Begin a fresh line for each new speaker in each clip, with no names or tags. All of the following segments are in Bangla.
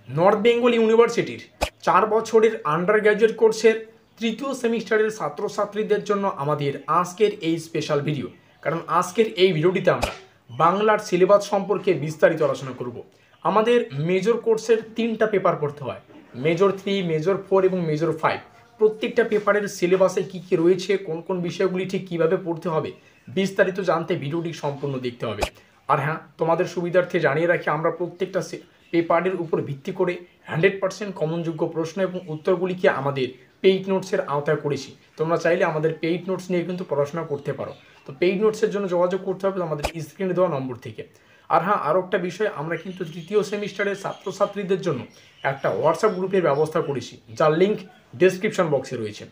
নর্থ বেঙ্গল ইউনিভার্সিটির 4 বছরের আন্ডার গ্র্যাজুয়েট কোর্সের তৃতীয় সেমিস্টারের ছাত্রছাত্রীদের জন্য আমাদের আজকের এই স্পেশাল ভিডিও। কারণ আজকের এই ভিডিওটিতে আমরা বাংলার সিলেবাস সম্পর্কে বিস্তারিত আলোচনা করব। আমাদের মেজর কোর্সের 3টা পেপার পড়তে হয়, মেজর 3, মেজর 4 এবং মেজর 5। প্রত্যেকটা পেপারের সিলেবাসে কী কী রয়েছে, কোন কোন বিষয়গুলি ঠিক কীভাবে পড়তে হবে, বিস্তারিত জানতে ভিডিওটি সম্পূর্ণ দেখতে হবে। আর হ্যাঁ, তোমাদের সুবিধার্থে জানিয়ে রাখি, আমরা প্রত্যেকটা পেপারের উপর ভিত্তি করে 100% কমনযোগ্য প্রশ্ন এবং উত্তরগুলিকে আমাদের পেইড নোটসের আওতায় করেছি। তোমরা চাইলে আমাদের পেইড নোটস নিয়ে কিন্তু পড়াশোনা করতে পারো। তো পেইড নোটসের জন্য যোগাযোগ করতে হবে আমাদের স্ক্রিনে দেওয়া নম্বর থেকে। আর হ্যাঁ, আরও একটা বিষয়, আমরা কিন্তু তৃতীয় সেমিস্টারের ছাত্রছাত্রীদের জন্য একটা হোয়াটসঅ্যাপ গ্রুপের ব্যবস্থা করেছি, যার লিঙ্ক ডেসক্রিপশন বক্সে রয়েছে।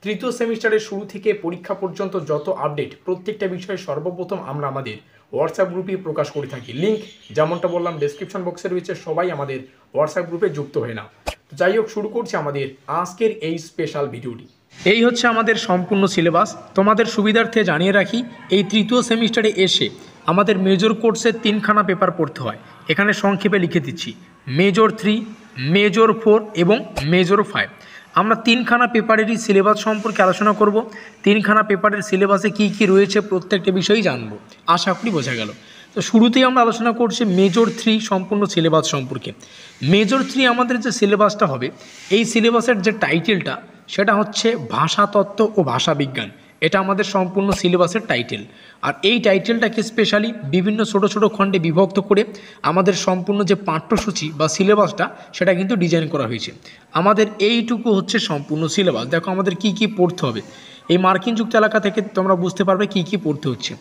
তৃতীয় সেমিস্টারের শুরু থেকে পরীক্ষা পর্যন্ত যত আপডেট, প্রত্যেকটা বিষয়ে সর্বপ্রথম আমরা আমাদের হোয়াটসঅ্যাপ গ্রুপে প্রকাশ করে থাকি। লিঙ্ক যেমনটা বললাম ডেসক্রিপশন বক্সে রয়েছে, সবাই আমাদের হোয়াটসঅ্যাপ গ্রুপে যুক্ত হয়ে নাও। তো যাই হোক, শুরু করছি আমাদের আজকের এই স্পেশাল ভিডিওটি। এই হচ্ছে আমাদের সম্পূর্ণ সিলেবাস। তোমাদের সুবিধার্থে জানিয়ে রাখি, এই তৃতীয় সেমিস্টারে এসে আমাদের মেজর কোর্সের 3খানা পেপার পড়তে হয়। এখানে সংক্ষেপে লিখে দিচ্ছি, মেজর 3, মেজর 4 এবং মেজর 5। আমরা 3খানা পেপারেরই সিলেবাস সম্পর্কে আলোচনা করব। 3খানা পেপারের সিলেবাসে কী কী রয়েছে প্রত্যেকটা বিষয়ই জানবো, আশা করি বোঝা গেল। তো শুরুতেই আমরা আলোচনা করছি মেজর 3 সম্পূর্ণ সিলেবাস সম্পর্কে। মেজর 3 আমাদের যে সিলেবাসটা হবে, এই সিলেবাসের যে টাইটেলটা সেটা হচ্ছে ভাষাতত্ত্ব ও ভাষাবিজ্ঞান। এটা আমাদের সম্পূর্ণ সিলেবাসের টাইটেল। আর এই টাইটেলটাকে স্পেশালি বিভিন্ন ছোট ছোট খণ্ডে বিভক্ত করে আমাদের সম্পূর্ণ যে পাঠ্যসূচি বা সিলেবাসটা সেটা কিন্তু ডিজাইন করা হয়েছে। আমাদের এইটুকু হচ্ছে সম্পূর্ণ সিলেবাস। দেখো আমাদের কি কি পড়তে হবে, এই মার্কিন যুক্ত এলাকা থেকে তোমরা বুঝতে পারবে কি কি পড়তে হচ্ছে।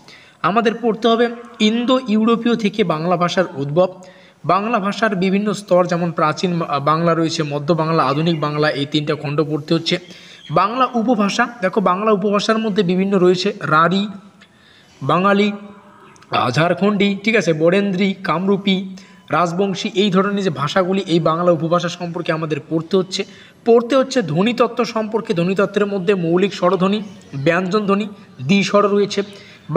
আমাদের পড়তে হবে ইন্দো ইউরোপীয় থেকে বাংলা ভাষার উদ্ভব, বাংলা ভাষার বিভিন্ন স্তর, যেমন প্রাচীন বাংলা রয়েছে, মধ্য বাংলা, আধুনিক বাংলা, এই 3টা খণ্ড পড়তে হচ্ছে। বাংলা উপভাষা, দেখো বাংলা উপভাষার মধ্যে বিভিন্ন রয়েছে, রাঢ়ী, বাঙালি, ঝাড়খণ্ডী, ঠিক আছে, বরেন্দ্রী, কামরূপী, রাজবংশী, এই ধরনের যে ভাষাগুলি, এই বাংলা উপভাষা সম্পর্কে আমাদের পড়তে হচ্ছে ধ্বনিতত্ত্ব সম্পর্কে। ধ্বনিতত্ত্বের মধ্যে মৌলিক স্বরধ্বনি, ব্যঞ্জনধ্বনি, দ্বিস্বর রয়েছে।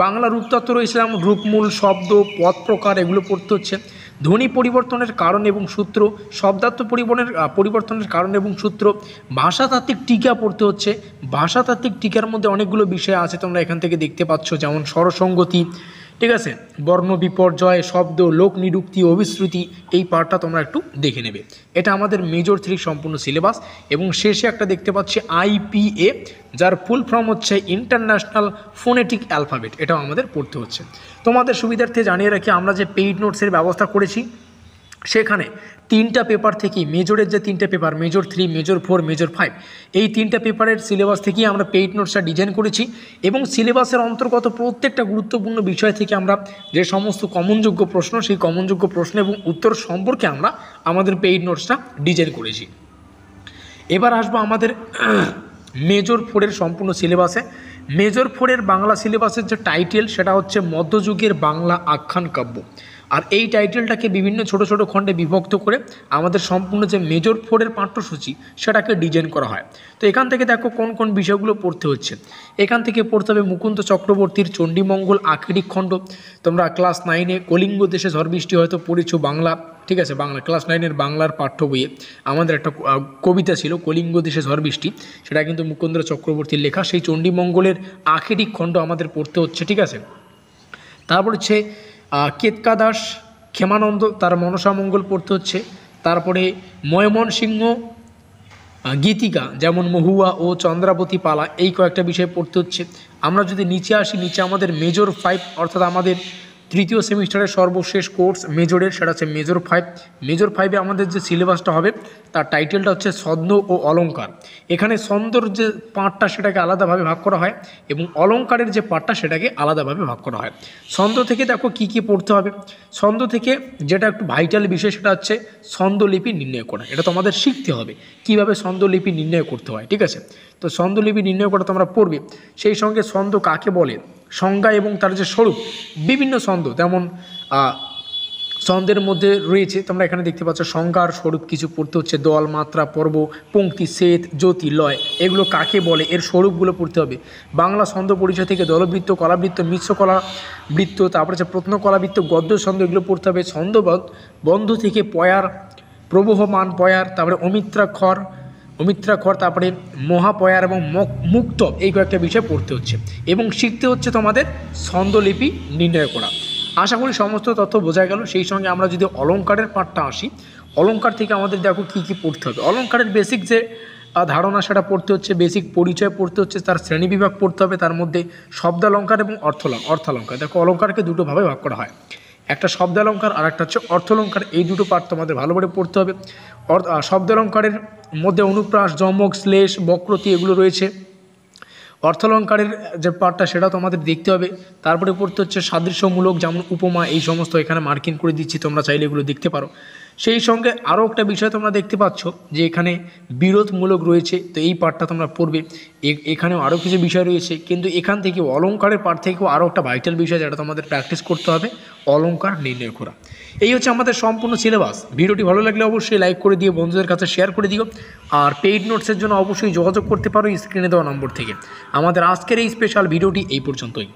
বাংলা রূপতত্ত্ব রয়েছে, যেমন রূপমূল, শব্দ, পদ প্রকার, এগুলো পড়তে হচ্ছে। ধ্বনি পরিবর্তনের কারণ এবং সূত্র, শব্দার্থ পরিবর্তনের কারণ এবং সূত্র। ভাষাতাত্ত্বিক টিকা পড়তে হচ্ছে। ভাষাতাত্ত্বিক টিকার মধ্যে অনেকগুলো বিষয় আছে, তোমরা এখান থেকে দেখতে পাচ্ছ, যেমন স্বরসঙ্গতি, ঠিক আছে, বর্ণ বিপর্যয়, শব্দ, লোক নিরুক্তি, অভিশ্রুতি, এই পার্টটা তোমরা একটু দেখে নেবে। এটা আমাদের মেজর 3 সম্পূর্ণ সিলেবাস। এবং শেষে একটা দেখতে পাচ্ছি IPA, যার ফুল ফর্ম হচ্ছে ইন্টারন্যাশনাল ফোনেটিক অ্যালফাবেট। এটাও আমাদের পড়তে হচ্ছে। তোমাদের সুবিধার্থে জানিয়ে রাখি, আমরা যে পেইড নোটসের ব্যবস্থা করেছি, সেখানে 3টা পেপার থেকেই, মেজরের যে 3টে পেপার, মেজর 3, মেজর 4, মেজর 5, এই 3টা পেপারের সিলেবাস থেকেই আমরা পেইড নোটসটা ডিজাইন করেছি। এবং সিলেবাসের অন্তর্গত প্রত্যেকটা গুরুত্বপূর্ণ বিষয় থেকে আমরা যে সমস্ত কমনযোগ্য প্রশ্ন, সেই কমনযোগ্য প্রশ্ন এবং উত্তর সম্পর্কে আমরা আমাদের পেইড নোটসটা ডিজাইন করেছি। এবার আসবো আমাদের মেজর 4-এর সম্পূর্ণ সিলেবাসে। মেজর 4-এর বাংলা সিলেবাসের যে টাইটেল, সেটা হচ্ছে মধ্যযুগের বাংলা আখ্যান কাব্য। আর এই টাইটেলটাকে বিভিন্ন ছোট ছোট খণ্ডে বিভক্ত করে আমাদের সম্পূর্ণ যে মেজর 4-এর পাঠ্যসূচি সেটাকে ডিজাইন করা হয়। তো এখান থেকে দেখো কোন কোন বিষয়গুলো পড়তে হচ্ছে। এখান থেকে পড়তে হবে মুকুন্দ চক্রবর্তীর চণ্ডীমঙ্গল আখেরিক খণ্ড। তোমরা ক্লাস 9-এ কলিঙ্গ দেশে ঝড় বৃষ্টি হয়তো পড়েছো বাংলা, ঠিক আছে, বাংলা ক্লাস 9-এর বাংলার পাঠ্য বইয়ে আমাদের একটা কবিতা ছিল, কলিঙ্গ দেশে ঝড় বৃষ্টি। সেটা কিন্তু মুকুন্দ চক্রবর্তীর লেখা। সেই চণ্ডীমঙ্গলের আখেরিক খণ্ড আমাদের পড়তে হচ্ছে, ঠিক আছে। তারপর হচ্ছে কেতকাদাস ক্ষেমানন্দ, তার মনসামঙ্গল পড়তে হচ্ছে। তারপরে ময়মনসিংহ গীতিকা, যেমন মহুয়া ও চন্দ্রাবতী পালা, এই কয়েকটা বিষয় পড়তে হচ্ছে। আমরা যদি নিচে আসি, নিচে আমাদের মেজর 5, অর্থাৎ আমাদের তৃতীয় সেমিস্টারের সর্বশেষ কোর্স মেজরের, সেটা হচ্ছে মেজর 5। মেজর 5-এ আমাদের যে সিলেবাসটা হবে, তার টাইটেলটা হচ্ছে ছন্দ ও অলঙ্কার। এখানে ছন্দর যে পার্টটা সেটাকে আলাদাভাবে ভাগ করা হয়, এবং অলঙ্কারের যে পার্টটা সেটাকে আলাদাভাবে ভাগ করা হয়। ছন্দ থেকে দেখো কি কি পড়তে হবে। ছন্দ থেকে যেটা একটু ভাইটাল বিষয়, সেটা হচ্ছে ছন্দলিপি নির্ণয় করা। এটা তোমাদের শিখতে হবে কিভাবে ছন্দলিপি নির্ণয় করতে হয়, ঠিক আছে। তো ছন্দলিপি নির্ণয় করা তোমরা পড়বে। সেই সঙ্গে ছন্দ কাকে বলে, সংজ্ঞা এবং তার যে স্বরূপ, বিভিন্ন ছন্দ, তেমন ছন্দের মধ্যে রয়েছে, তোমরা এখানে দেখতে পাচ্ছ সংজ্ঞা আর স্বরূপ কিছু পড়তে হচ্ছে। দল, মাত্রা, পর্ব, পংক্তি, সেত, জ্যোতি, লয়, এগুলো কাকে বলে, এর স্বরূপগুলো পড়তে হবে। বাংলা ছন্দ পরিচয় থেকে দলবৃত্ত, কলাবৃত্ত, মিশ্র কলাবৃত্ত, তারপরে হচ্ছে প্রত্ন কলাবৃত্ত, গদ্য ছন্দ, এগুলো পড়তে হবে। ছন্দ বন্ধ থেকে পয়ার প্রবহমান পয়ার, তারপরে অমিত্রাক্ষর, তারপরে মহাপয়ার এবং মুক্ত, এই কয়েকটা বিষয় পড়তে হচ্ছে এবং শিখতে হচ্ছে তোমাদের ছন্দলিপি নির্ণয় করা। আশা করি সমস্ত তথ্য বোঝা গেল। সেই সঙ্গে আমরা যদি অলঙ্কারের পাঠটা আসি, অলঙ্কার থেকে আমাদের দেখো কী কী পড়তে হবে। অলঙ্কারের বেসিক যে ধারণা সেটা পড়তে হচ্ছে, বেসিক পরিচয় পড়তে হচ্ছে, তার শ্রেণীবিভাগ পড়তে হবে, তার মধ্যে শব্দালঙ্কার এবং অর্থালঙ্কার। দেখো অলঙ্কারকে দুটো ভাবে ভাগ করা হয়, একটা শব্দালঙ্কার আর একটা হচ্ছে অর্থালঙ্কার। এই দুটো পাঠ তোমাদের ভালো করে পড়তে হবে। শব্দালঙ্কারের মধ্যে অনুপ্রাস, যমক, শ্লেষ, বক্রতি এগুলো রয়েছে। অর্থালঙ্কারের যে পার্টটা সেটা তোমাদের দেখতে হবে। তারপরে পড়তে হচ্ছে সাদৃশ্যমূলক, যেমন উপমা, এই সমস্ত এখানে মার্কিং করে দিচ্ছি, তোমরা চাইলে এগুলো দেখতে পারো। সেই সঙ্গে আরও একটা বিষয় তোমরা দেখতে পাচ্ছ যে এখানে বিরোধমূলক রয়েছে, তো এই পার্টটা তোমরা পড়বে। এখানেও আরও কিছু বিষয় রয়েছে, কিন্তু এখান থেকেও অলঙ্কারের পার্ট থেকেও আরও একটা ভাইটাল বিষয় যেটা তোমাদের প্র্যাকটিস করতে হবে, অলঙ্কার নির্ণয় করা। এই হচ্ছে আমাদের সম্পূর্ণ সিলেবাস। ভিডিওটি ভালো লাগলে অবশ্যই লাইক করে দিও, বন্ধুদের কাছে শেয়ার করে দিও। আর পেইড নোটসের জন্য অবশ্যই যোগাযোগ করতে পারো স্ক্রিনে দেওয়া নম্বর থেকে। আমাদের আজকের এই স্পেশাল ভিডিওটি এই পর্যন্তই।